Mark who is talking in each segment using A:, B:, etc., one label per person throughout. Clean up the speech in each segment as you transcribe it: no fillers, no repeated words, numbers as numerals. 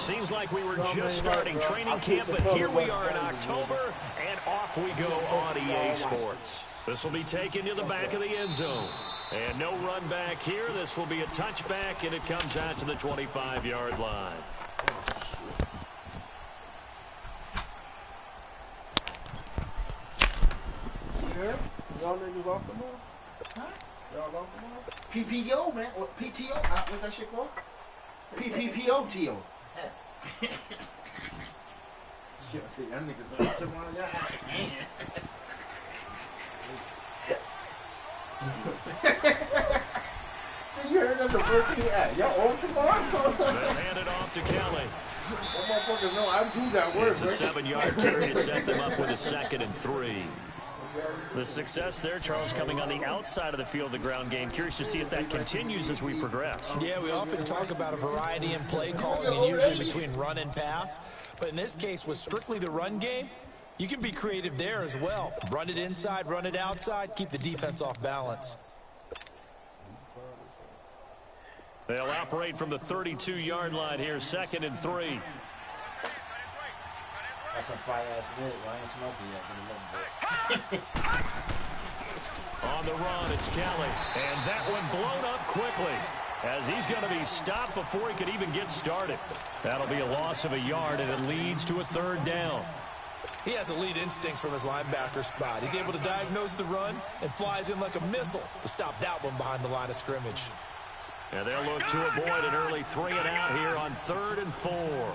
A: Seems like we were just starting training camp, but here we are in October, and off we go on EA Sports. This will be taken to the back of the end zone. And no run back here. This will be a touchback, and it comes out to the 25-yard line.
B: Yeah, y'all niggas off the ball? Huh? Y'all off the ball?
C: PPO, man. Or PTO. What's that shit called? PPPOTO. Shit, I see y'all niggas off the ball. You heard that the first thing? Y'all off the ball?
A: They'll hand it off to Kelly.
B: That motherfucker know I do that work.
A: It's a 7-yard carry to set them up with a 2nd and 3. The success there, Charles, coming on the outside of the field, the ground game. Curious to see if that continues as we progress.
D: Yeah, we often talk about a variety in play calling and usually between run and pass. But in this case, with strictly the run game, you can be creative there as well. Run it inside, run it outside, keep the defense off balance.
A: They'll operate from the 32-yard line here, 2nd and 3.
C: That's some fire-ass mid. I ain't smoking yet.
A: On the run, it's Kelly. And that one blown up quickly as he's going to be stopped before he could even get started. That'll be a loss of a yard, and it leads to a 3rd down.
D: He has elite instincts from his linebacker spot. He's able to diagnose the run and flies in like a missile to stop that one behind the line of scrimmage.
A: And they'll look to avoid an early 3-and-out here on 3rd and 4.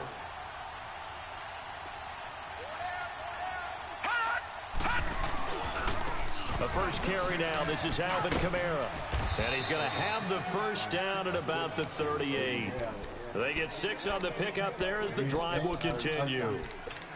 A: The first carry now. This is Alvin Kamara. And he's going to have the first down at about the 38. They get 6 on the pickup there as the drive will continue.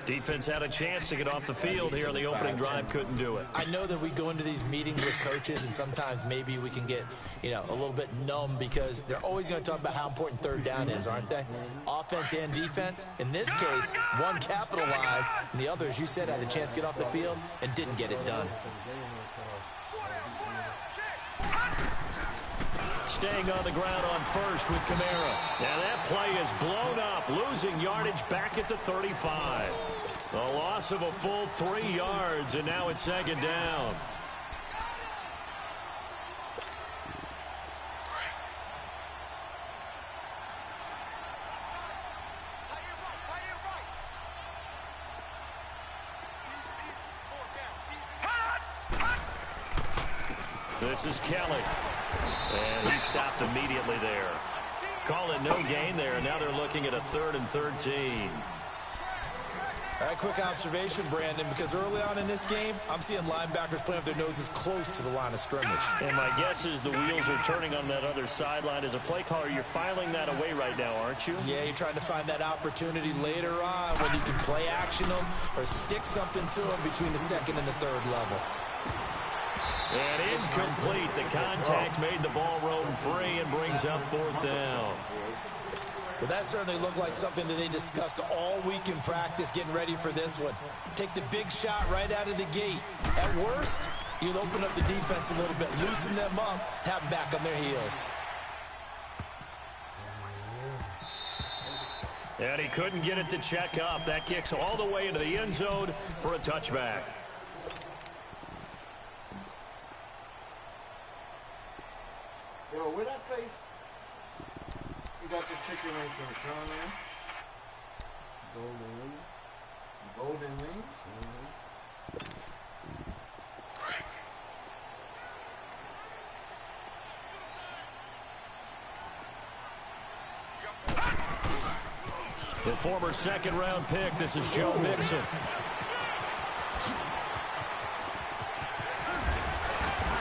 A: Defense had a chance to get off the field here on the opening drive, couldn't do it.
D: I know that we go into these meetings with coaches, and sometimes maybe we can get, a little bit numb because they're always going to talk about how important 3rd down is, aren't they? Offense and defense. In this case, one capitalized, and the other, as you said, had a chance to get off the field and didn't get it done.
A: Staying on the ground on first with Kamara. Now that play is blown up, losing yardage back at the 35. A loss of a full 3 yards, and now it's 2nd down. This is Kelly. And he stopped immediately there. Call it no gain there. Now they're looking at a 3rd and 13.
D: All right, quick observation, Brandon, because early on in this game, I'm seeing linebackers playing with their noses close to the line of scrimmage.
A: And my guess is the wheels are turning on that other sideline. As a play caller, you're filing that away right now, aren't you?
D: Yeah, you're trying to find that opportunity later on when you can play action them or stick something to them between the 2nd and the 3rd level.
A: And incomplete. The contact made the ball roam free and brings up 4th down.
D: Well, that certainly looked like something that they discussed all week in practice getting ready for this one. Take the big shot right out of the gate. At worst, you'll open up the defense a little bit, loosen them up, have them back on their heels.
A: And he couldn't get it to check up. That kicks all the way into the end zone for a touchback.
B: Yo, where that place? You got the chicken right there, Sean, man. Golden wings. Golden wings?
A: The former 2nd-round pick. This is Joe Mixon.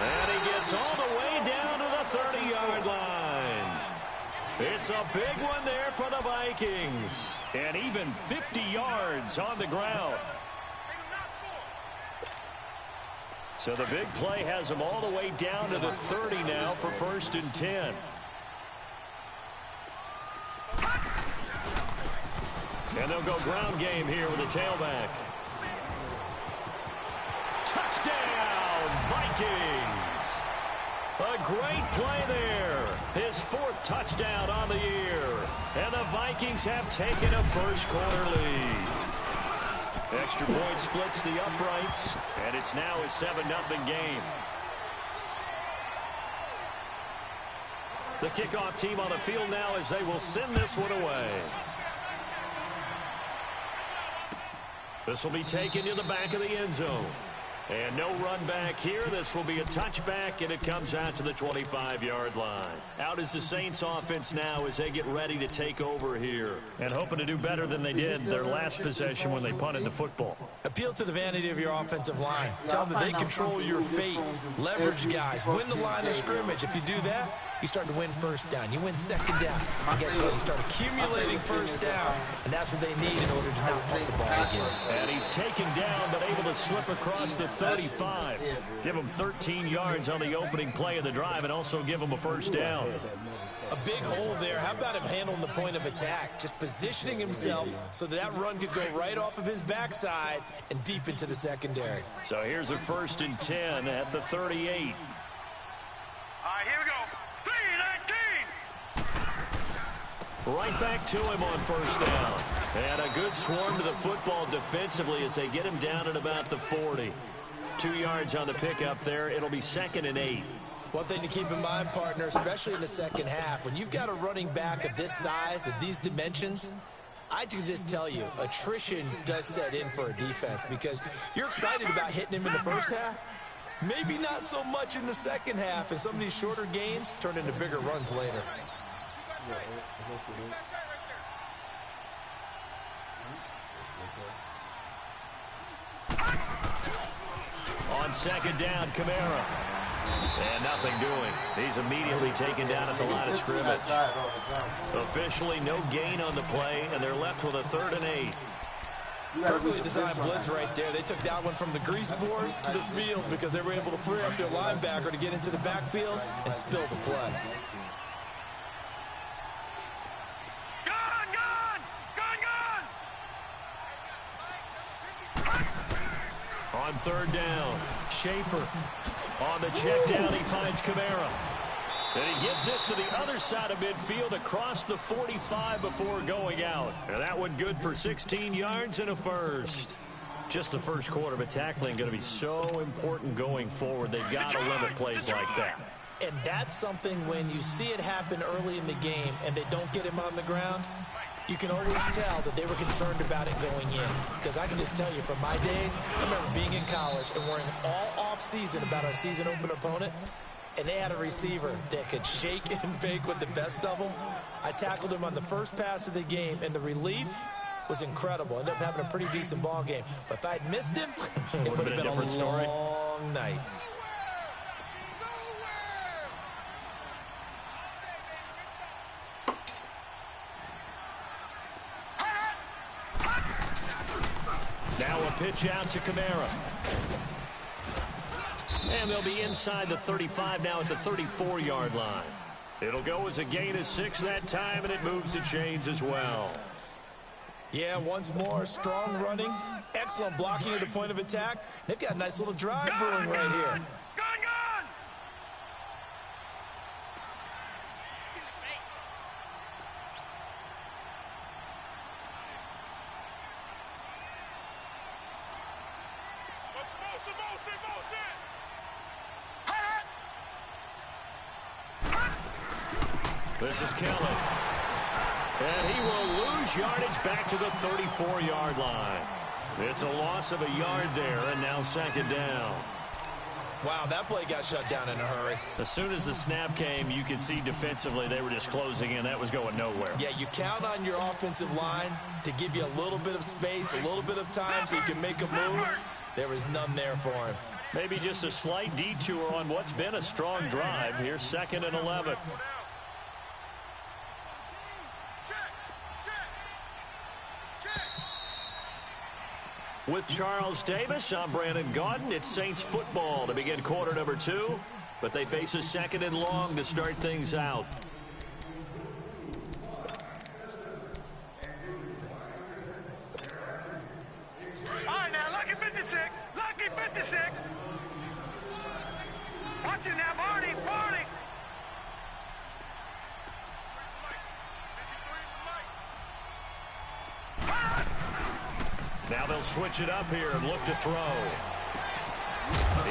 A: And he gets all the way down to the 30-yard line. It's a big one there for the Vikings. And even 50 yards on the ground. So the big play has them all the way down to the 30 now for 1st and 10. And they'll go ground game here with a tailback. Touchdown, Vikings! A great play there. His 4th touchdown on the year. And the Vikings have taken a first-quarter lead. Extra point splits the uprights, and it's now a 7-0 game. The kickoff team on the field now as they will send this one away. This will be taken to the back of the end zone. And no run back here. This will be a touchback, and it comes out to the 25-yard line. Out is the Saints offense now as they get ready to take over here. And hoping to do better than they did their last possession when they punted the football.
D: Appeal to the vanity of your offensive line. Tell them that they control your fate. Leverage guys. Win the line of scrimmage. If you do that, you start to win first down. You win second down. And guess what? You start accumulating first downs, and that's what they need in order to not punt the ball again.
A: And he's taken down but able to slip across the 35. Give him 13 yards on the opening play of the drive and also give him a first down.
D: A big hole there. How about him handling the point of attack? Just positioning himself so that run could go right off of his backside and deep into the secondary.
A: So here's a 1st and 10 at the 38.
E: All right, here we go. 3-19.
A: Right back to him on first down. And a good swarm to the football defensively as they get him down at about the 40. 2 yards on the pickup there. It'll be 2nd and 8.
D: One thing to keep in mind, partner, especially in the second half, when you've got a running back of this size, of these dimensions, I can just tell you, attrition does set in for a defense because you're excited about hitting him in the first half. Maybe not so much in the second half, and some of these shorter gains turn into bigger runs later.
A: On second down, Kamara. And nothing doing. He's immediately taken down at the line of scrimmage. Officially no gain on the play, and they're left with a 3rd and 8.
D: Perfectly designed blitz right there. They took that one from the grease board to the field because they were able to free up their linebacker to get into the backfield and spill the play.
A: On 3rd down, Schaefer on the check down. He finds Kamara. And he gets this to the other side of midfield across the 45 before going out. And that one good for 16 yards and a first. Just the first quarter, but tackling going to be so important going forward. They've got to limit plays like that.
D: And that's something when you see it happen early in the game and they don't get him on the ground, you can always tell that they were concerned about it going in. Because I can just tell you from my days, I remember being in college and worrying all off-season about our season open opponent, and they had a receiver that could shake and bake with the best of them. I tackled him on the first pass of the game, and the relief was incredible. Ended up having a pretty decent ball game. But if I'd missed him, it would have been a
A: different story.
D: Long night.
A: Now a pitch out to Kamara. And they'll be inside the 35 now at the 34-yard line. It'll go as a gain of 6 that time, and it moves the chains as well.
D: Yeah, once more, strong running, excellent blocking at the point of attack. They've got a nice little drive brewing right here.
A: This is Kelly. And he will lose yardage back to the 34-yard line. It's a loss of a yard there, and now second down.
D: Wow, that play got shut down in a hurry.
A: As soon as the snap came, you could see defensively they were just closing in. That was going nowhere.
D: Yeah, you count on your offensive line to give you a little bit of space, a little bit of time so you can make a move. There was none there for him.
A: Maybe just a slight detour on what's been a strong drive. Here's 2nd and 11. With Charles Davis, I'm Brandon Gaudin. It's Saints football to begin quarter number 2, but they face a 2nd and long to start things out.
E: All right, now, lucky 56. Lucky 56. Watch it now, Barney.
A: Now they'll switch it up here and look to throw.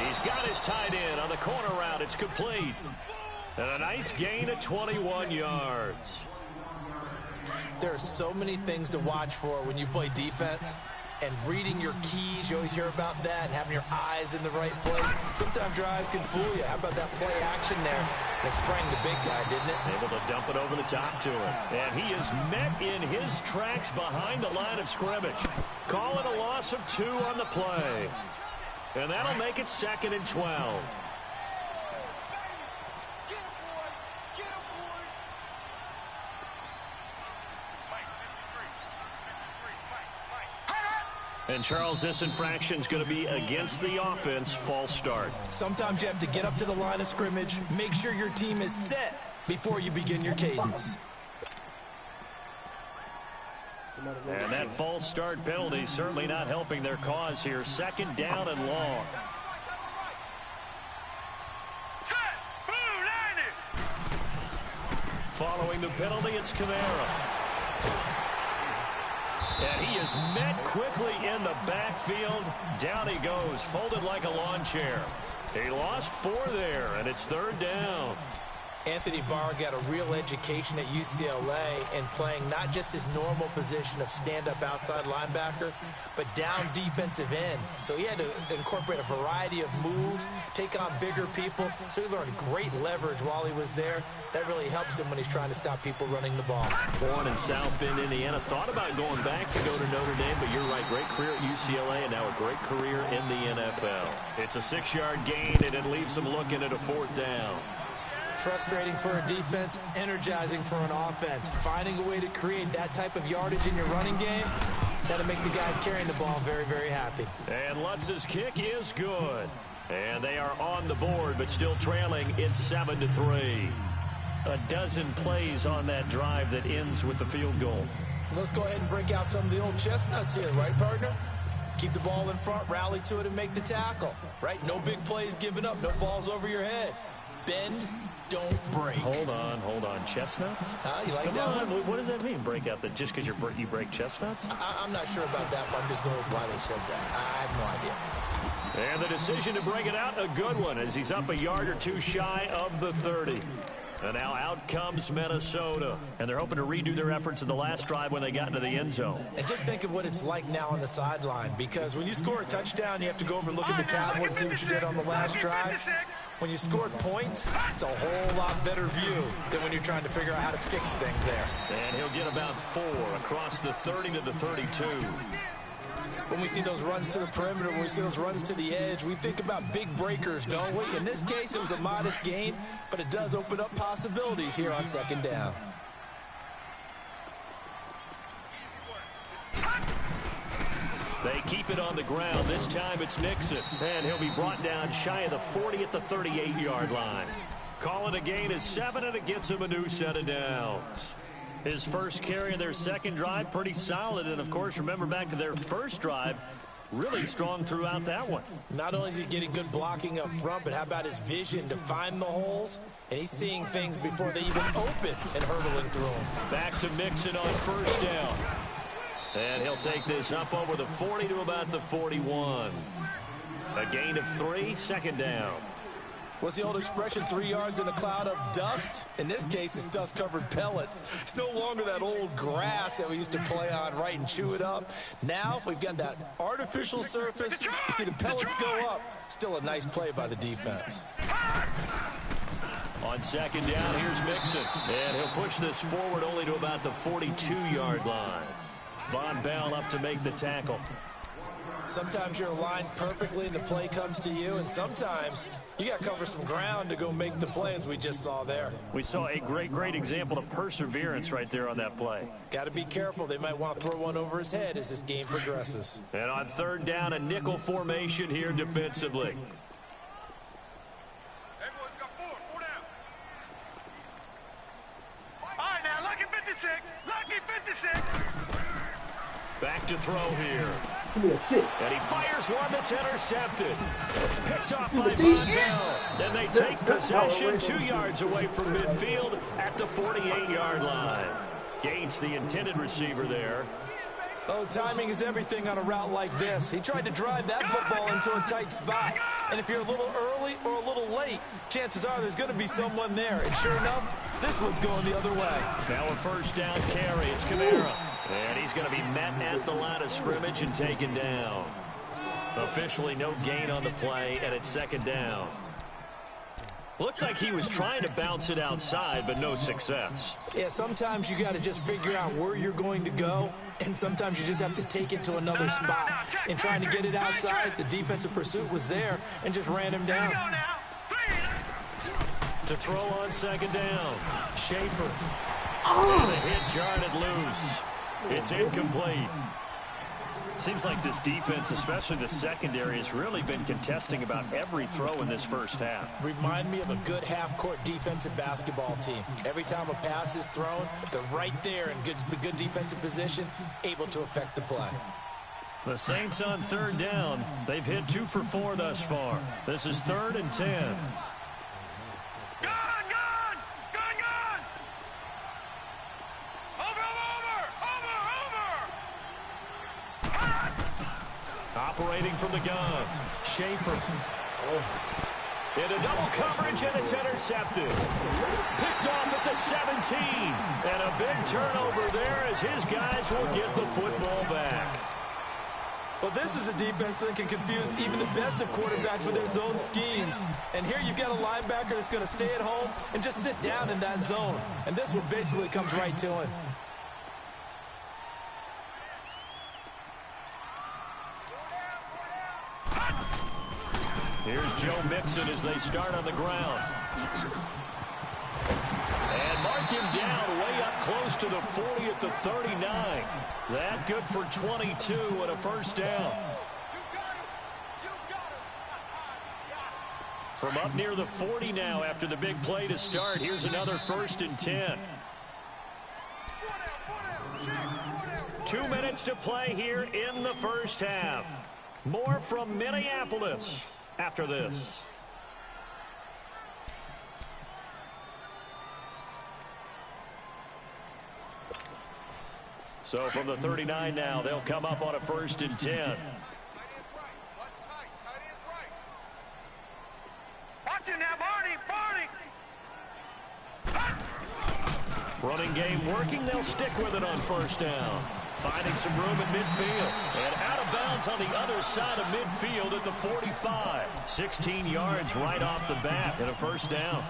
A: He's got his tight end on the corner route. It's complete. And a nice gain of 21 yards.
D: There are so many things to watch for when you play defense. And reading your keys, you always hear about that, and having your eyes in the right place. Sometimes your eyes can fool you. How about that play action there? They sprang the big guy, didn't it?
A: Able to dump it over the top to him. And he is met in his tracks behind the line of scrimmage. Call it a loss of 2 on the play. And that'll make it 2nd and 12. And, Charles, this infraction's going to be against the offense. False start.
D: Sometimes you have to get up to the line of scrimmage, make sure your team is set before you begin your cadence.
A: And that false start penalty certainly not helping their cause here. 2nd down and long. Following the penalty, it's Kamara. And he is met quickly in the backfield. Down he goes, folded like a lawn chair. He lost 4 there, and it's 3rd down.
D: Anthony Barr got a real education at UCLA in playing not just his normal position of stand-up outside linebacker, but down defensive end. So he had to incorporate a variety of moves, take on bigger people. So he learned great leverage while he was there. That really helps him when he's trying to stop people running the ball. Born
A: in South Bend, Indiana. Thought about going back to go to Notre Dame, but you're right. Great career at UCLA and now a great career in the NFL. It's a 6-yard gain, and it leaves him looking at a 4th down.
D: Frustrating for a defense, energizing for an offense. Finding a way to create that type of yardage in your running game, that'll make the guys carrying the ball very, very happy.
A: And Lutz's kick is good. And they are on the board, but still trailing. It's 7-3. A dozen plays on that drive that ends with the field goal.
D: Let's go ahead and break out some of the old chestnuts here, right, partner? Keep the ball in front, rally to it, and make the tackle, right? No big plays given up, no balls over your head. Bend, don't break.
A: Hold on. Chestnuts?
D: You like
A: Come
D: that
A: on.
D: one?
A: What does that mean, break out? That just because you break chestnuts?
D: I'm not sure about that, but I'm just going with why they said that. I have no idea.
A: And the decision to break it out, a good one, as he's up a yard or 2 shy of the 30. And now out comes Minnesota. And they're hoping to redo their efforts in the last drive when they got into the end zone.
D: And just think of what it's like now on the sideline, because when you score a touchdown, you have to go over and look at the tablet and see what you did on the last drive. When you scored points, it's a whole lot better view than when you're trying to figure out how to fix things there.
A: And he'll get about 4 across the 30 to the 32.
D: When we see those runs to the perimeter, when we see those runs to the edge, we think about big breakers, don't we? In this case, it was a modest gain, but it does open up possibilities here on 2nd down.
A: They keep it on the ground. This time it's Mixon. And he'll be brought down shy of the 40 at the 38-yard line. Call it a gain of 7, and it gets him a new set of downs. His first carry of their second drive, pretty solid. And, of course, remember back to their first drive, really strong throughout that one.
D: Not only is he getting good blocking up front, but how about his vision to find the holes? And he's seeing things before they even open and hurdling through them.
A: Back to Mixon on 1st down. And he'll take this up over the 40 to about the 41. A gain of 3, 2nd down.
D: What's the old expression, 3 yards in a cloud of dust? In this case, it's dust-covered pellets. It's no longer that old grass that we used to play on, right, and chew it up. Now we've got that artificial surface. You see the pellets go up. Still a nice play by the defense.
A: On 2nd down, here's Mixon. And he'll push this forward only to about the 42-yard line. Von Bell up to make the tackle.
D: Sometimes you're aligned perfectly and the play comes to you, and sometimes you got to cover some ground to go make the play, as we just saw there.
A: We saw a great example of perseverance right there on that play.
D: Got to be careful. They might want to throw one over his head as this game progresses.
A: And on 3rd down, a nickel formation here defensively.
E: Everyone's got 4 down. All right, now, lucky 56. Lucky 56.
A: Back to throw here. And he fires one that's intercepted. Picked off by Von Bell. Then they take possession 2 yards away from midfield at the 48-yard line. Gains the intended receiver there.
D: Oh, timing is everything on a route like this. He tried to drive that football into a tight spot. And if you're a little early or a little late, chances are there's going to be someone there. And sure enough, this one's going the other way.
A: Now a first down carry. It's Kamara. And he's going to be met at the line of scrimmage and taken down. Officially no gain on the play, and it's second down. Looked like he was trying to bounce it outside, but no success.
D: Yeah, sometimes you got to just figure out where you're going to go, and sometimes you just have to take it to another spot. In trying to get it outside, the defensive pursuit was there and just ran him down.
A: To throw on second down, Schaefer. And a hit jarred loose. It's incomplete. Seems like this defense, especially the secondary, has really been contesting about every throw in this first half.
D: Remind me of a good half-court defensive basketball team. Every time a pass is thrown, they're right there in good defensive position, able to affect the play.
A: The Saints on third down. They've hit 2 for 4 thus far. This is 3rd and 10. Operating from the gun, Schaefer. Into double coverage, and it's intercepted. Picked off at the 17. And a big turnover there as his guys will get the football back.
D: Well, this is a defense that can confuse even the best of quarterbacks with their zone schemes. And here you've got a linebacker that's going to stay at home and just sit down in that zone. And this one basically comes right to him.
A: Here's Joe Mixon as they start on the ground. And mark him down way up close to the 40 at the 39. That good for 22 and a first down. From up near the 40 now after the big play to start, here's another 1st and 10. 2 minutes to play here in the first half. More from Minneapolis after this. So from the 39 now, they'll come up on a 1st and 10.
E: Watch it now, Barney.
A: Running game working. They'll stick with it on 1st down. Finding some room at midfield. And out of bounds on the other side of midfield at the 45. 16 yards right off the bat and a 1st down.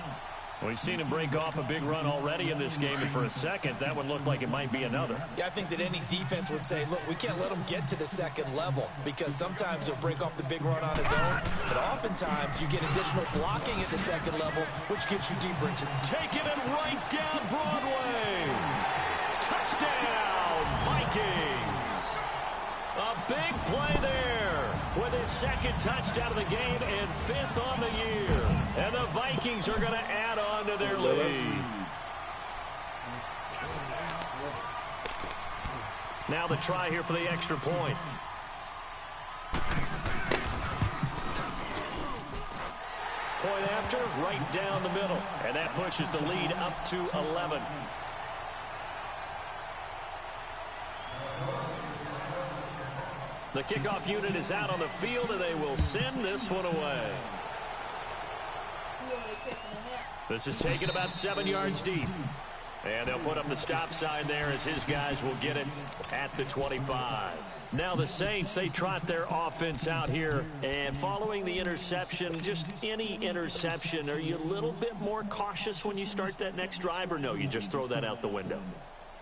A: We've seen him break off a big run already in this game, and for a second, that one looked like it might be another.
D: Yeah, I think that any defense would say, look, we can't let him get to the 2nd level, because sometimes he'll break off the big run on his own, but oftentimes you get additional blocking at the 2nd level, which gets you deeper into.
A: Taking it right down Broadway. Touchdown, Vikings. A big play there with his 2nd touchdown of the game and 5th on the year. And the Vikings are going to add on to their lead. Now the try here for the extra point. Point after, right down the middle. And that pushes the lead up to 11. The kickoff unit is out on the field, and they will send this one away. This is taken about 7 yards deep. And they'll put up the stop sign there as his guys will get it at the 25. Now the Saints, they trot their offense out here. And following the interception, just any interception, are you a little bit more cautious when you start that next drive, or no, you just throw that out the window?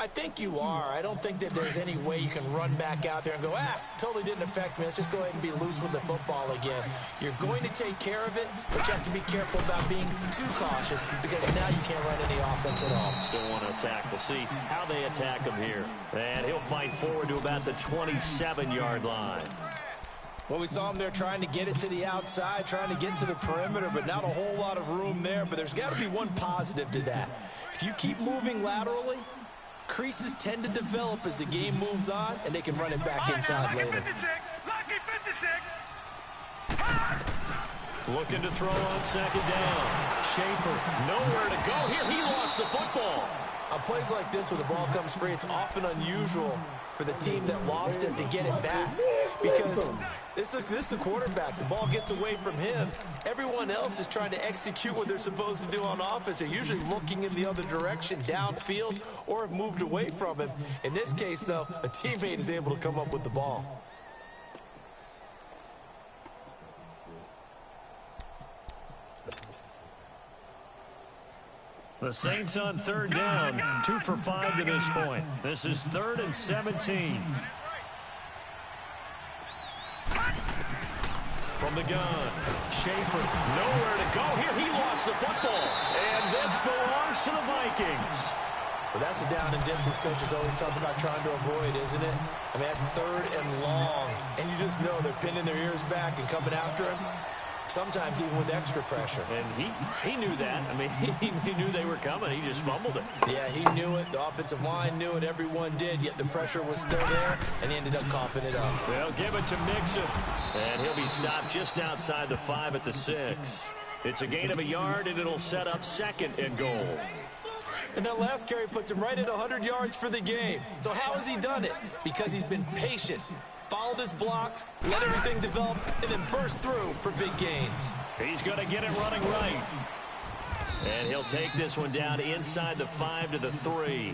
D: I think you are. I don't think that there's any way you can run back out there and go, totally didn't affect me. Let's just go ahead and be loose with the football again. You're going to take care of it, but you have to be careful about being too cautious, because now you can't run any offense at all.
A: Still want to attack. We'll see how they attack him here. And he'll fight forward to about the 27-yard line.
D: Well, we saw him there trying to get it to the outside, trying to get to the perimeter, but not a whole lot of room there. But there's got to be one positive to that. If you keep moving laterally, creases tend to develop as the game moves on, and they can run it back inside later.
E: 56, lucky 56.
A: Looking to throw on second down. Schaefer, nowhere to go here. He lost the football.
D: On plays like this where the ball comes free, it's often unusual for the team that lost it to get it back. Because this is the quarterback. The ball gets away from him. Everyone else is trying to execute what they're supposed to do on offense. They're usually looking in the other direction, downfield, or have moved away from him. In this case, though, a teammate is able to come up with the ball.
A: The Saints on third down, 2 for 5 to this point. This is 3rd and 17. From the gun, Schaefer, nowhere to go here. He lost the football, and this belongs to the Vikings.
D: Well, that's a down and distance coaches always talk about trying to avoid, isn't it? I mean, that's 3rd and long, and you just know they're pinning their ears back and coming after him. Sometimes even with extra pressure.
A: And he knew that. I mean, he knew they were coming. He just fumbled it.
D: Yeah, he knew it. The offensive line knew it. Everyone did, yet the pressure was still there, and he ended up coughing it up.
A: They'll give it to Mixon, and he'll be stopped just outside the 5 at the 6. It's a gain of a yard, and it'll set up 2nd and goal.
D: And that last carry puts him right at 100 yards for the game. So how has he done it? Because he's been patient. Followed his blocks, let everything develop, and then burst through for big gains.
A: He's going to get it running right. And he'll take this one down inside the 5 to the 3.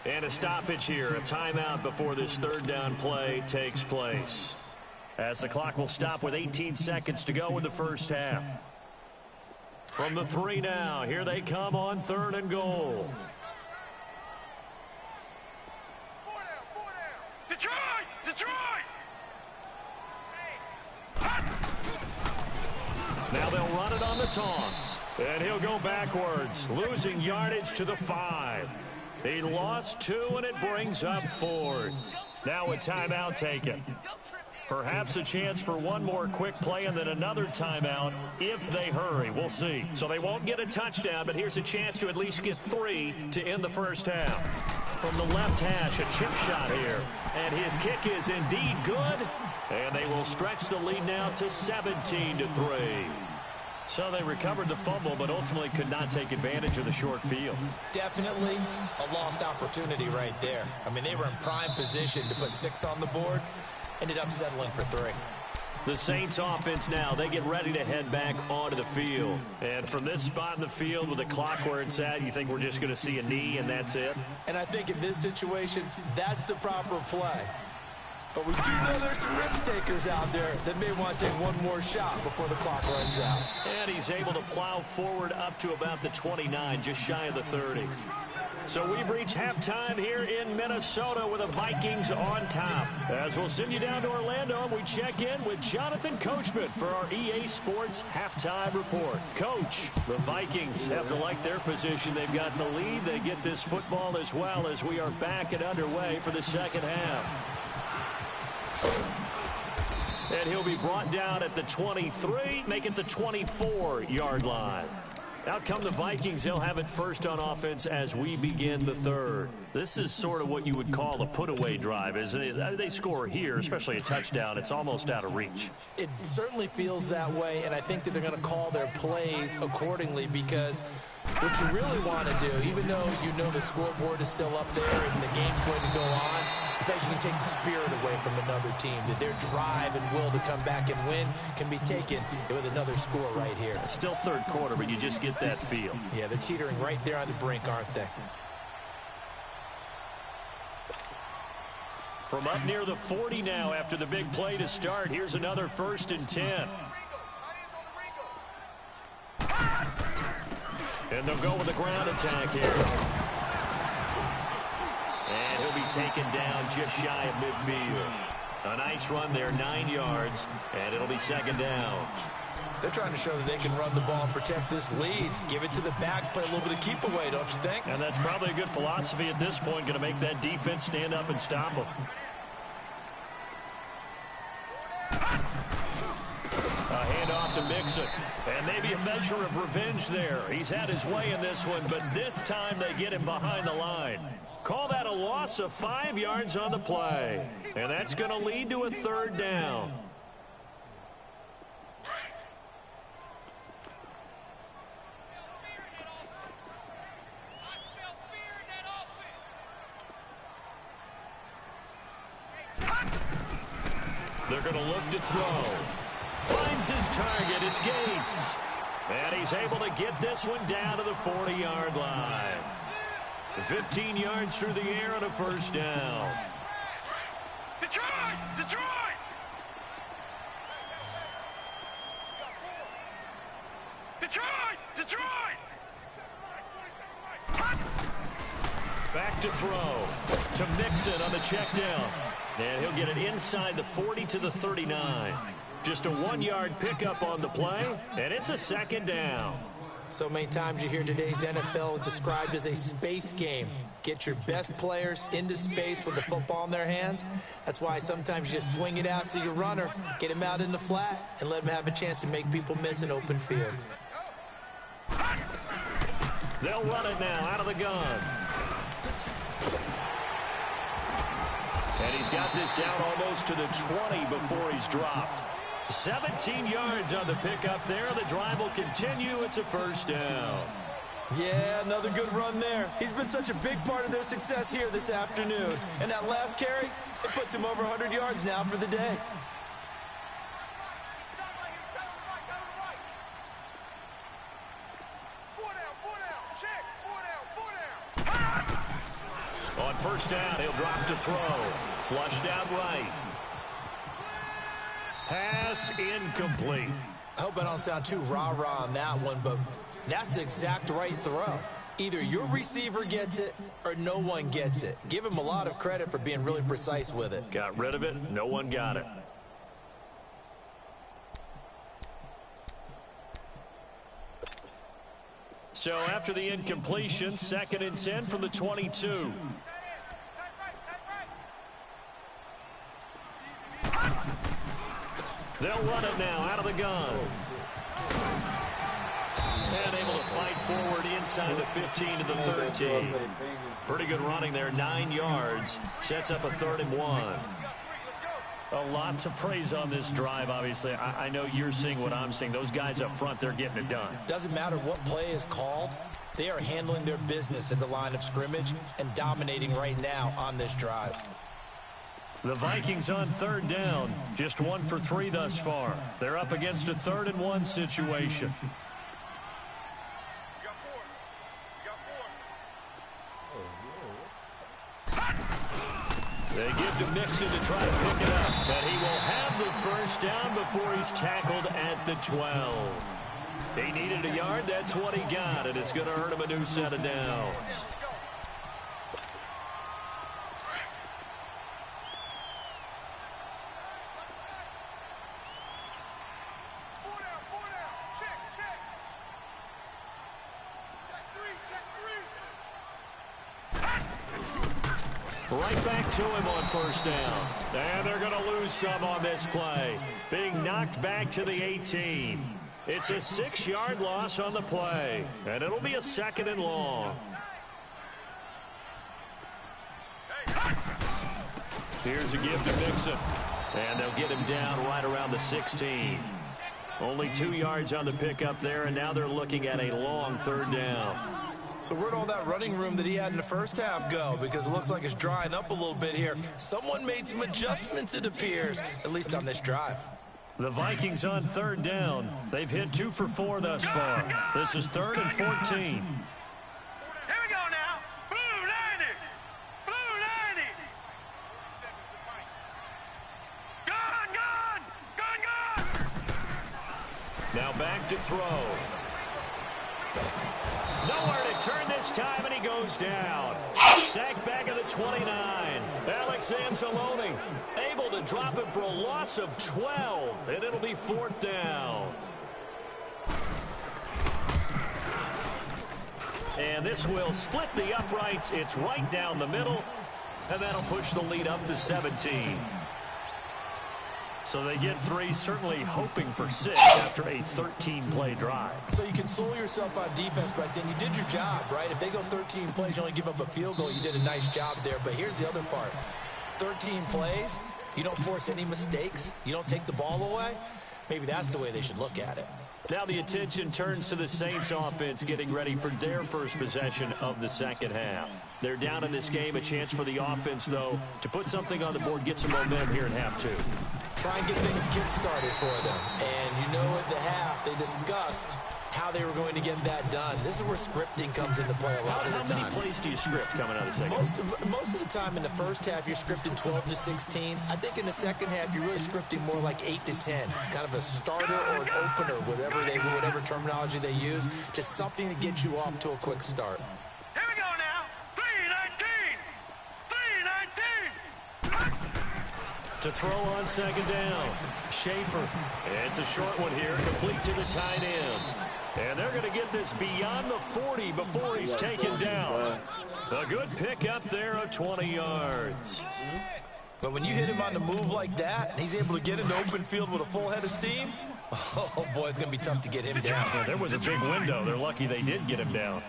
A: And a stoppage here, a timeout before this 3rd down play takes place. As the clock will stop with 18 seconds to go in the first half. From the 3 now, here they come on 3rd and goal.
E: Detroit!
A: Now they'll run it on the toss. And he'll go backwards, losing yardage to the 5. He lost 2, and it brings up 4th. Now a timeout taken. Perhaps a chance for one more quick play and then another timeout if they hurry. We'll see. So they won't get a touchdown, but here's a chance to at least get 3 to end the first half. From the left hash, a chip shot here. And his kick is indeed good. And they will stretch the lead now to 17-3. So they recovered the fumble, but ultimately could not take advantage of the short field.
D: Definitely a lost opportunity right there. I mean, they were in prime position to put 6 on the board. Ended up settling for 3.
A: The Saints offense now, they get ready to head back onto the field. And from this spot in the field with the clock where it's at, you think we're just going to see a knee and that's it?
D: And I think in this situation, that's the proper play. But we do know there's some risk takers out there that may want to take one more shot before the clock runs out.
A: And he's able to plow forward up to about the 29, just shy of the 30. So we've reached halftime here in Minnesota with the Vikings on top. As we'll send you down to Orlando, we check in with Jonathan Coachman for our EA Sports Halftime Report. Coach, the Vikings have to like their position. They've got the lead. They get this football as well as we are back and underway for the second half. And he'll be brought down at the 23, make it the 24-yard line. Out come the Vikings. They'll have it first on offense as we begin the 3rd. This is sort of what you would call a put-away drive, isn't it? They score here, especially a touchdown. It's almost out of reach.
D: It certainly feels that way, and I think that they're going to call their plays accordingly because what you really want to do, even though you know the scoreboard is still up there and the game's going to go on, I think you can take the spirit away from another team, that their drive and will to come back and win can be taken with another score right here.
A: Still 3rd quarter, but you just get that feel.
D: Yeah, they're teetering right there on the brink, aren't they?
A: From up near the 40 now after the big play to start, here's another 1st and 10. And they'll go with the ground attack here. And he'll be taken down just shy of midfield. A nice run there, 9 yards, and it'll be 2nd down.
D: They're trying to show that they can run the ball and protect this lead. Give it to the backs, play a little bit of keep away, don't you think?
A: And that's probably a good philosophy at this point, going to make that defense stand up and stop them. A handoff to Mixon. And maybe a measure of revenge there. He's had his way in this one, but this time they get him behind the line. Call that a loss of 5 yards on the play. And that's going to lead to a 3rd down. They're going to look to throw. Finds his target. It's Gates. And he's able to get this one down to the 40-yard line. 15 yards through the air and a first down.
E: Detroit! Detroit! Detroit! Detroit!
A: Back to throw. To Mixon on the check down. And he'll get it inside the 40 to the 39. Just a 1-yard pickup on the play, and it's a second down.
D: So many times you hear today's NFL described as a space game. Get your best players into space with the football in their hands. That's why sometimes you just swing it out to your runner, get him out in the flat, and let him have a chance to make people miss an open field.
A: They'll run it now out of the gun. And he's got this down almost to the 20 before he's dropped. 17 yards on the pickup there. The drive will continue. It's a first down.
D: Yeah, another good run there. He's been such a big part of their success here this afternoon. And that last carry, it puts him over 100 yards now for the day.
A: On first down, he'll drop to throw. Flushed out right. Pass incomplete.
D: I hope I don't sound too rah-rah on that one, but that's the exact right throw. Either your receiver gets it or no one gets it. Give him a lot of credit for being really precise with it.
A: Got rid of it. No one got it. So after the incompletion, 2nd and 10 from the 22. They'll run it now out of the gun. And able to fight forward inside the 15 to the 13. Pretty good running there, 9 yards. Sets up a 3rd and 1. A lot to praise on this drive, obviously. I know you're seeing what I'm seeing. Those guys up front, they're getting it done.
D: Doesn't matter what play is called. They are handling their business at the line of scrimmage and dominating right now on this drive.
A: The Vikings on 3rd down. Just 1 for 3 thus far. They're up against a 3rd and 1 situation. They give to Mixon to try to pick it up. But he will have the first down before he's tackled at the 12. He needed a yard. That's what he got. And it's going to earn him a new set of downs. Right back to him on first down. And they're going to lose some on this play. Being knocked back to the 18. It's a 6-yard loss on the play. And it'll be a 2nd and long. Here's a give to Mixon. And they'll get him down right around the 16. Only 2 yards on the pickup there, and now they're looking at a long 3rd down.
D: So where'd all that running room that he had in the first half go? Because it looks like it's drying up a little bit here. Someone made some adjustments, it appears, at least on this drive.
A: The Vikings on 3rd down. They've hit 2 for 4 thus far. This is 3rd and 14.
E: Here we go now. Blue 90. Blue 90. Gone.
A: Now back to throw. Nowhere to turn this time, and he goes down. Sacked back at the 29. Alex Anzalone able to drop him for a loss of 12, and it'll be 4th down. And this will split the uprights. It's right down the middle, and that'll push the lead up to 17. So they get 3, certainly hoping for 6 after a 13-play drive.
D: So you console yourself on defense by saying you did your job, right? If they go 13 plays, you only give up a field goal, you did a nice job there. But here's the other part. 13 plays, you don't force any mistakes, you don't take the ball away. Maybe that's the way they should look at it.
A: Now the attention turns to the Saints offense getting ready for their first possession of the second half. They're down in this game, a chance for the offense, though, to put something on the board, get some momentum here in half 2.
D: try and get things kick-started for them. And you know at the half, they discussed how they were going to get that done. This is where scripting comes into play a lot of the time.
A: How many plays do you script coming out of the second?
D: Most of the time in the first half, you're scripting 12 to 16. I think in the second half, you're really scripting more like 8 to 10. Kind of a starter or an opener, whatever terminology they use. Just something to get you off to a quick start.
E: Here we go now. 3-19. 3-19.
A: To throw on second down. Schaefer. It's a short one here, complete to the tight end. And they're going to get this beyond the 40 before he's taken down. A good pickup there of 20 yards.
D: But when you hit him on the move like that, and he's able to get into open field with a full head of steam, oh, boy, it's going to be tough to get him down.
A: Yeah, there was a big window. They're lucky they did get him down.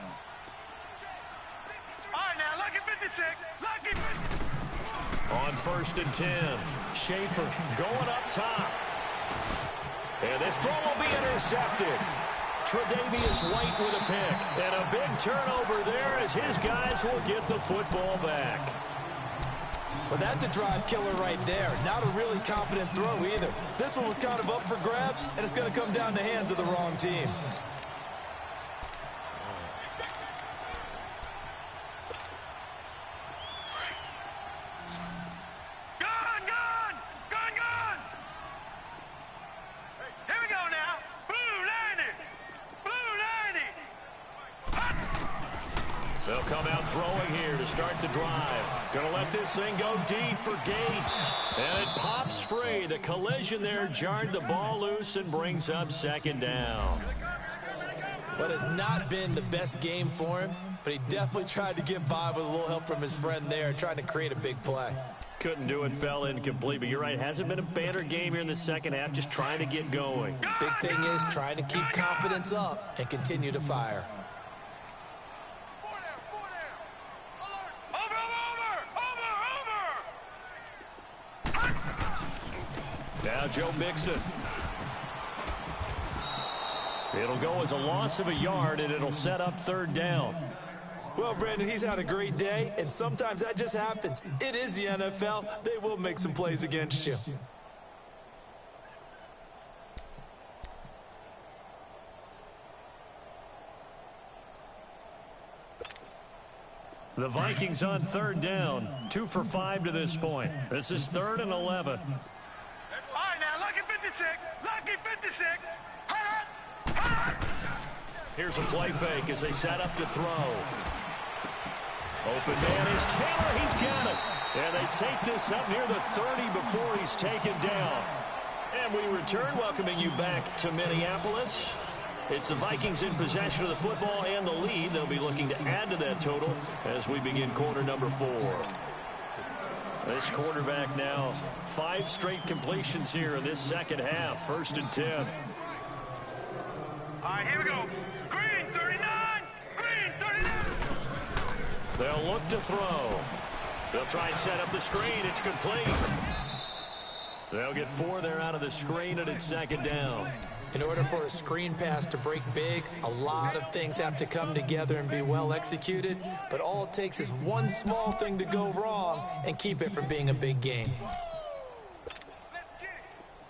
E: All right, now, lucky 56. Lucky 56.
A: On 1st and 10, Schaefer going up top. And this throw will be intercepted. Tre'Davious White with a pick. And a big turnover there as his guys will get the football back.
D: Well, that's a drive killer right there. Not a really confident throw either. This one was kind of up for grabs, and it's going to come down the hands of the wrong team.
A: They'll come out throwing here to start the drive. Going to let this thing go deep for Gates. And it pops free. The collision there jarred the ball loose and brings up second down.
D: What has not been the best game for him, but he definitely tried to get by with a little help from his friend there, trying to create a big play.
A: Couldn't do it, fell incomplete, but you're right. Hasn't been a banner game here in the second half, just trying to get going.
D: Big thing is trying to keep confidence up and continue to fire.
A: Now Joe Mixon. It'll go as a loss of a yard, and it'll set up 3rd down.
D: Well, Brandon, he's had a great day, and sometimes that just happens. It is the NFL. They will make some plays against you.
A: The Vikings on 3rd down. 2 for 5 to this point. This is 3rd and 11.
E: All right, now, lucky 56. Lucky 56.
A: Here's a play fake as they set up to throw. Open man is Taylor. He's got it. And they take this up near the 30 before he's taken down. And we return, welcoming you back to Minneapolis. It's the Vikings in possession of the football and the lead. They'll be looking to add to that total as we begin quarter number 4. This quarterback now 5 straight completions here in this second half. 1st and 10.
E: All right, here we go. Green 39. Green 39.
A: They'll look to throw. They'll try and set up the screen. It's complete. They'll get 4 there out of the screen, and it's 2nd down.
D: In order for a screen pass to break big, a lot of things have to come together and be well executed, but all it takes is one small thing to go wrong and keep it from being a big game.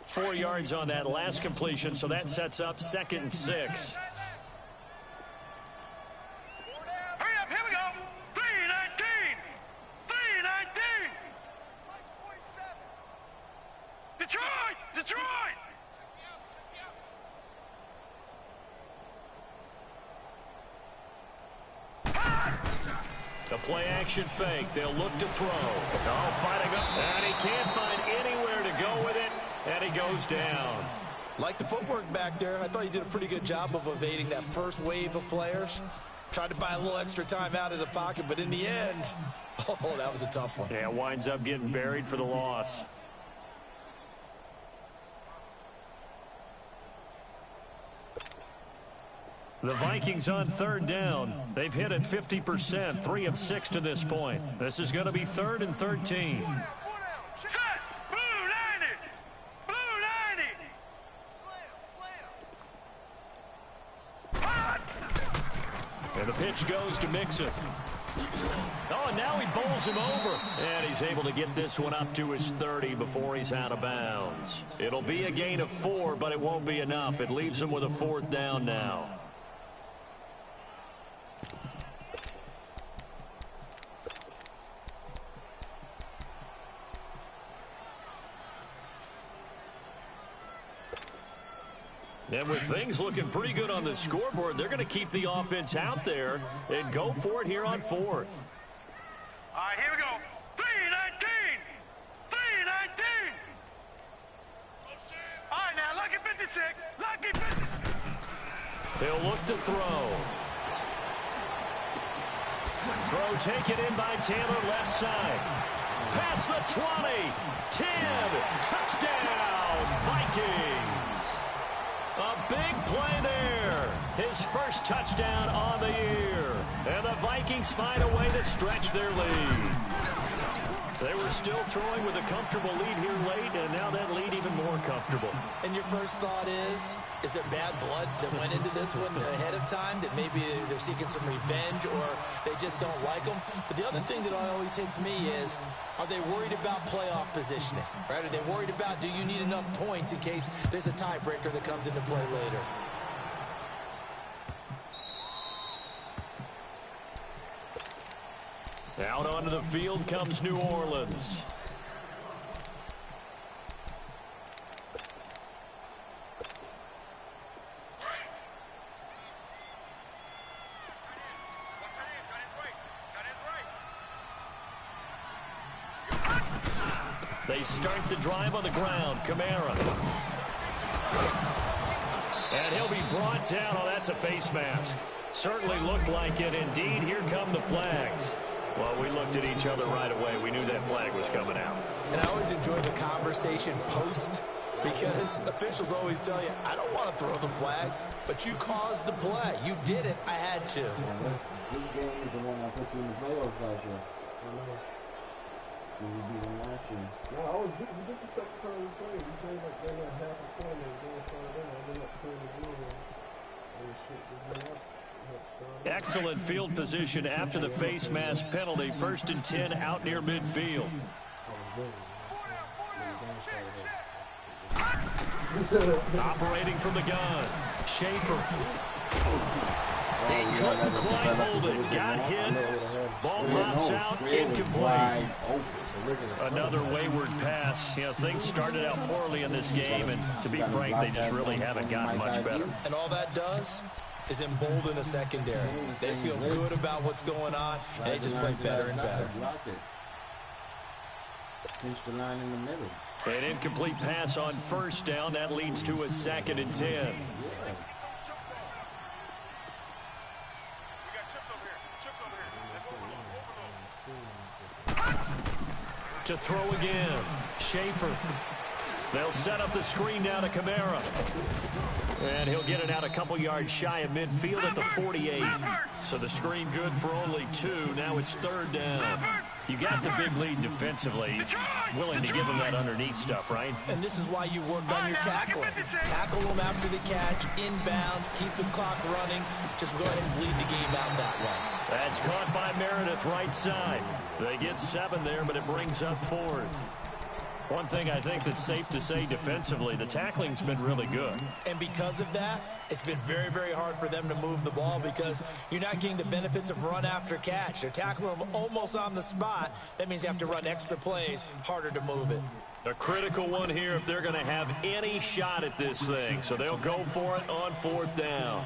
A: 4 yards on that last completion, so that sets up 2nd and 6.
E: Hurry up, here we go. 3-19. 3-19. Detroit! Detroit!
A: The play action fake. They'll look to throw. Oh, fighting up. And he can't find anywhere to go with it. And he goes down.
D: Like the footwork back there, I thought you did a pretty good job of evading that first wave of players. Tried to buy a little extra time out of the pocket, but in the end, oh, that was a tough one.
A: Yeah, winds up getting buried for the loss. The Vikings on 3rd down. They've hit it 50%, 3 of 6 to this point. This is going to be 3rd and 13.
E: Set! Blue 90! Blue 90!
A: And the pitch goes to Mixon. Oh, and now he bowls him over. And he's able to get this one up to his 30 before he's out of bounds. It'll be a gain of 4, but it won't be enough. It leaves him with a 4th down now. And with things looking pretty good on the scoreboard, they're going to keep the offense out there and go for it here on 4th.
E: All right, here we go. 3-19. 3-19. All right, now, lucky 56. Lucky 56.
A: They'll look to throw. Throw taken in by Taylor, left side. Past the 20. 10. Touchdown, Vikings. A big play there. His first touchdown on the year. And the Vikings find a way to stretch their lead. They were still throwing with a comfortable lead here late, and now that lead even more comfortable.
D: And your first thought is there bad blood that went into this one ahead of time, that maybe they're seeking some revenge or they just don't like them? But the other thing that always hits me is, are they worried about playoff positioning? Right? Are they worried about, do you need enough points in case there's a tiebreaker that comes into play later?
A: Out onto the field comes New Orleans. They start the drive on the ground. Kamara. And he'll be brought down. Oh, that's a face mask. Certainly looked like it. Indeed, here come the flags. Well, we looked at each other right away. We knew that flag was coming out.
D: And I always enjoy the conversation post, because officials always tell you, I don't want to throw the flag, but you caused the play. You did it. I had to.
B: This game is the one I put you in the playoffs last year. You beat them last year. No, we did the second time we played. We played like they had half a point and they started in. I did not play the game. And shit was up.
A: Excellent field position after the face mask penalty. 1st and 10 out near midfield. Operating from the gun. Schaefer. Couldn't quite hold it. Got hit. Ball pops out. Incomplete. Another wayward pass. You know, things started out poorly in this game, and to be frank, they just really haven't gotten much better.
D: And all that does is embolden a secondary. They feel good about what's going on, and they just play better and better.
B: Pinch the line in the middle.
A: An incomplete pass on 1st down. That leads to a 2nd and 10. To throw again. Schaefer. They'll set up the screen now to Kamara. And he'll get it out a couple yards shy of midfield at the 48. So the screen good for only 2. Now it's 3rd down. You got the big lead defensively. Willing to give them that underneath stuff, right?
D: And this is why you work on your tackling. Tackle them after the catch, inbounds, keep the clock running. Just go ahead and bleed the game out that way.
A: That's caught by Meredith, right side. They get 7 there, but it brings up 4th. One thing I think that's safe to say defensively, the tackling's been really good.
D: And because of that, it's been very, very hard for them to move the ball because you're not getting the benefits of run after catch. They're tackling them almost on the spot. That means you have to run extra plays, harder to move it.
A: A critical one here if they're going to have any shot at this thing. So they'll go for it on 4th down.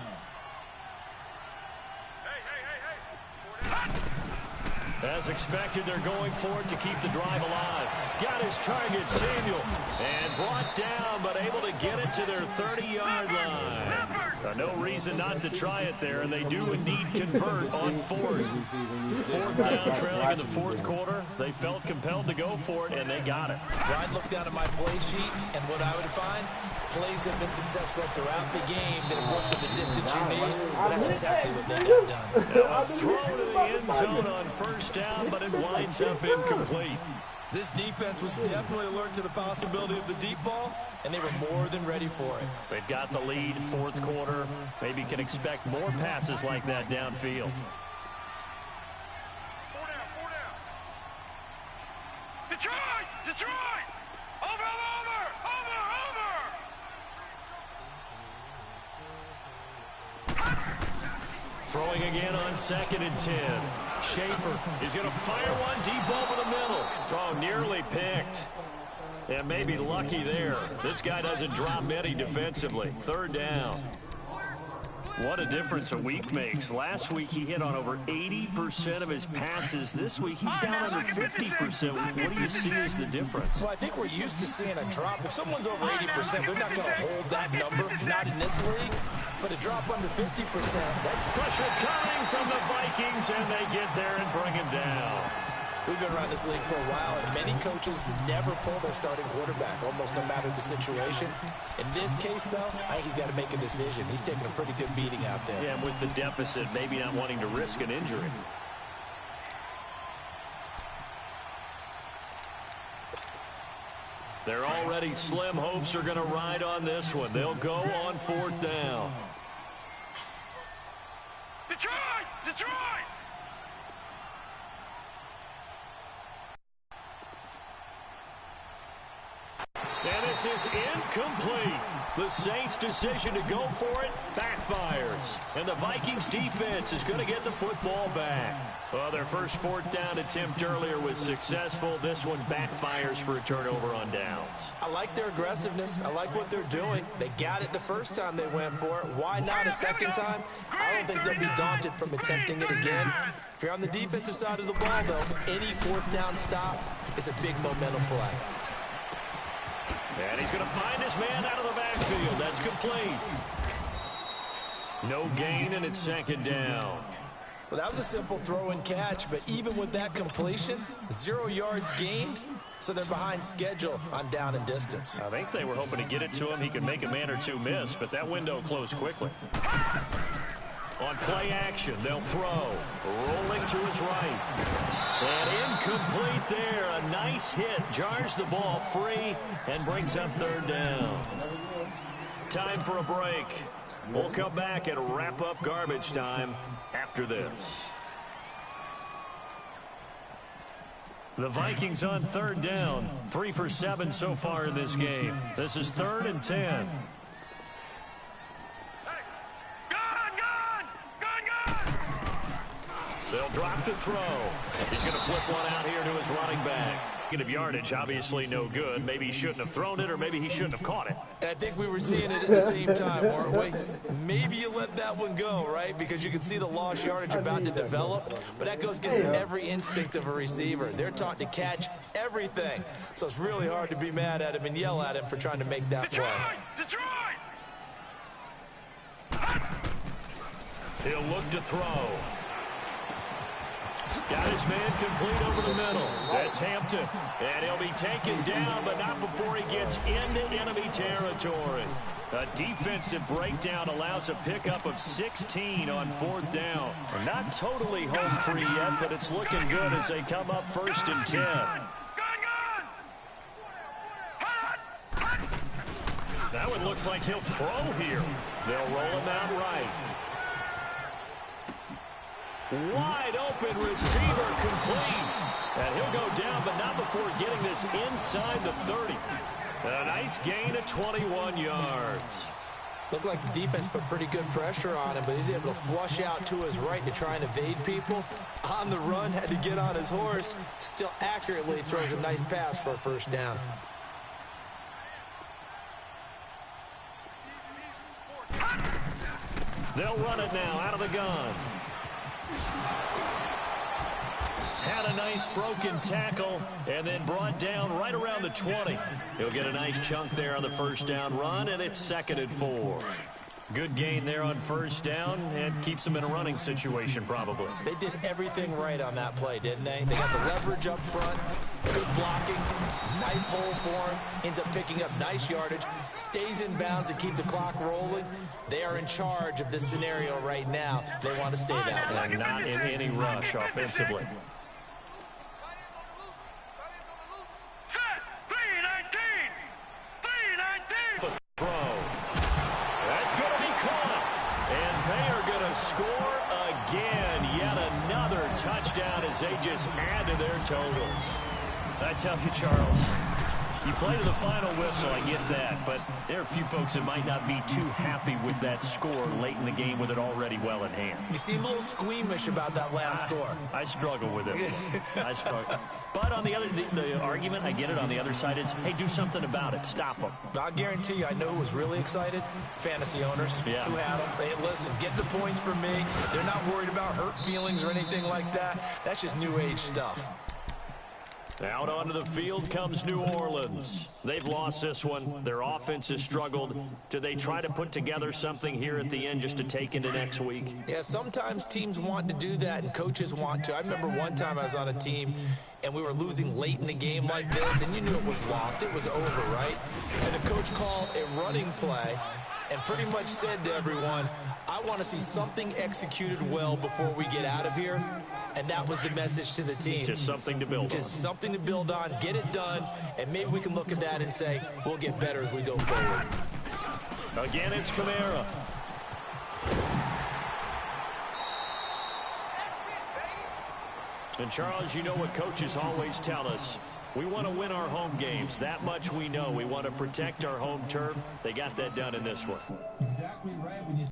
A: As expected, they're going for it to keep the drive alive. Got his target, Samuel, and brought down, but able to get it to their 30-yard line. No reason not to try it there, and they do indeed convert on 4th. 4th down, trailing in the 4th quarter. They felt compelled to go for it, and they got it.
D: I'd look down at my play sheet, and what I would find, plays have been successful throughout the game that have worked to the distance you need. That's exactly what they got done.
A: Now a throw to the end zone on 1st down, but it winds up incomplete.
D: This defense was definitely alert to the possibility of the deep ball, and they were more than ready for it.
A: They've got the lead, 4th quarter. Maybe can expect more passes like that downfield.
E: Detroit! Detroit! Over, over, over, over!
A: Throwing again on 2nd and 10. Schaefer is going to fire one deep over the middle. Oh, nearly picked. And maybe lucky there. This guy doesn't drop many defensively. 3rd down. What a difference a week makes. Last week he hit on over 80% of his passes. This week he's down under 50%. What do you see as the difference?
D: Well, I think we're used to seeing a drop. If someone's over 80%, they're not going to hold that number, not in this league. But a drop under 50%, that
A: pressure coming from the Vikings, and they get there and bring him down.
D: We've been around this league for a while, and many coaches never pull their starting quarterback, almost no matter the situation. In this case, though, I think he's got to make a decision. He's taking a pretty good beating out there.
A: Yeah, and with the deficit, maybe not wanting to risk an injury. They're already slim hopes are going to ride on this one. They'll go on 4th down.
E: Detroit! Detroit!
A: And this is incomplete. The Saints' decision to go for it backfires. And the Vikings defense is going to get the football back. Well, their first 4th down attempt earlier was successful. This one backfires for a turnover on downs.
D: I like their aggressiveness. I like what they're doing. They got it the first time they went for it. Why not a second time? I don't think they'll be daunted from attempting it again. If you're on the defensive side of the ball, though, any 4th down stop is a big momentum play.
A: And he's going to find his man out of the backfield. That's complete. No gain, and it's 2nd down.
D: Well, that was a simple throw and catch, but even with that completion, 0 yards gained, so they're behind schedule on down and distance.
A: I think they were hoping to get it to him. He could make a man or two miss, but that window closed quickly. On play action, they'll throw. Rolling to his right. And incomplete there. A nice hit. Jars the ball free and brings up 3rd down. Time for a break. We'll come back and wrap up garbage time after this. The Vikings on 3rd down. 3 for 7 so far in this game. This is 3rd and 10. They'll drop the throw. He's going to flip one out here to his running back. Of yardage, obviously no good. Maybe he shouldn't have thrown it, or maybe he shouldn't have caught it.
D: I think we were seeing it at the same time, weren't we? Maybe you let that one go, right? Because you can see the lost yardage about to develop. But that goes against every instinct of a receiver. They're taught to catch everything. So it's really hard to be mad at him and yell at him for trying to make that play.
E: Detroit!
A: He'll look to throw. Got his man complete over the middle. That's Hampton. And he'll be taken down, but not before he gets into enemy territory. A defensive breakdown allows a pickup of 16 on 4th down. Not totally home free yet, but it's looking good as they come up 1st and 10. That one looks like he'll throw here. They'll roll him out right. Wide open receiver complete. And he'll go down, but not before getting this inside the 30. A nice gain of 21 yards.
D: Looked like the defense put pretty good pressure on him, but he's able to flush out to his right to try and evade people. On the run, had to get on his horse. Still accurately throws a nice pass for a 1st down.
A: They'll run it now out of the gun. Had a nice broken tackle and then brought down right around the 20. He'll get a nice chunk there on the 1st down run, and it's 2nd and 4. Good gain there on 1st down and keeps them in a running situation probably.
D: They did everything right on that play, didn't they? They got the leverage up front, good blocking, nice hole for him, ends up picking up nice yardage, stays in bounds to keep the clock rolling. They are in charge of this scenario right now. They want to stay that way.
A: And not in any rush offensively.
E: Set! 319! 319!
A: Throw. That's going to be caught. And they are going to score again. Yet another touchdown as they just add to their totals. I tell you, Charles, you play to the final whistle, I get that, but there are a few folks that might not be too happy with that score late in the game with it already well in hand.
D: You seem a little squeamish about that last score.
A: I struggle with it. I struggle. But on the other, the argument, I get it, on the other side, it's, hey, do something about it. Stop them.
D: I guarantee you, I know who was really excited. Fantasy owners who had them. Hey, listen, get the points for me. They're not worried about hurt feelings or anything like that. That's just new age stuff.
A: Out onto the field comes New Orleans. They've lost this one. Their offense has struggled. Do they try to put together something here at the end just to take into next week?
D: Yeah, sometimes teams want to do that and coaches want to. I remember one time I was on a team and we were losing late in the game like this, and you knew it was lost. It was over, right? And the coach called a running play and pretty much said to everyone, I want to see something executed well before we get out of here. And that was the message to the team.
A: Just something to build on.
D: Just something to build on, get it done, and maybe we can look at that and say, we'll get better as we go forward.
A: Again, it's Kamara. And Charles, you know what coaches always tell us. We want to win our home games. That much we know. We want to protect our home turf. They got that done in this one.
F: Exactly right. When you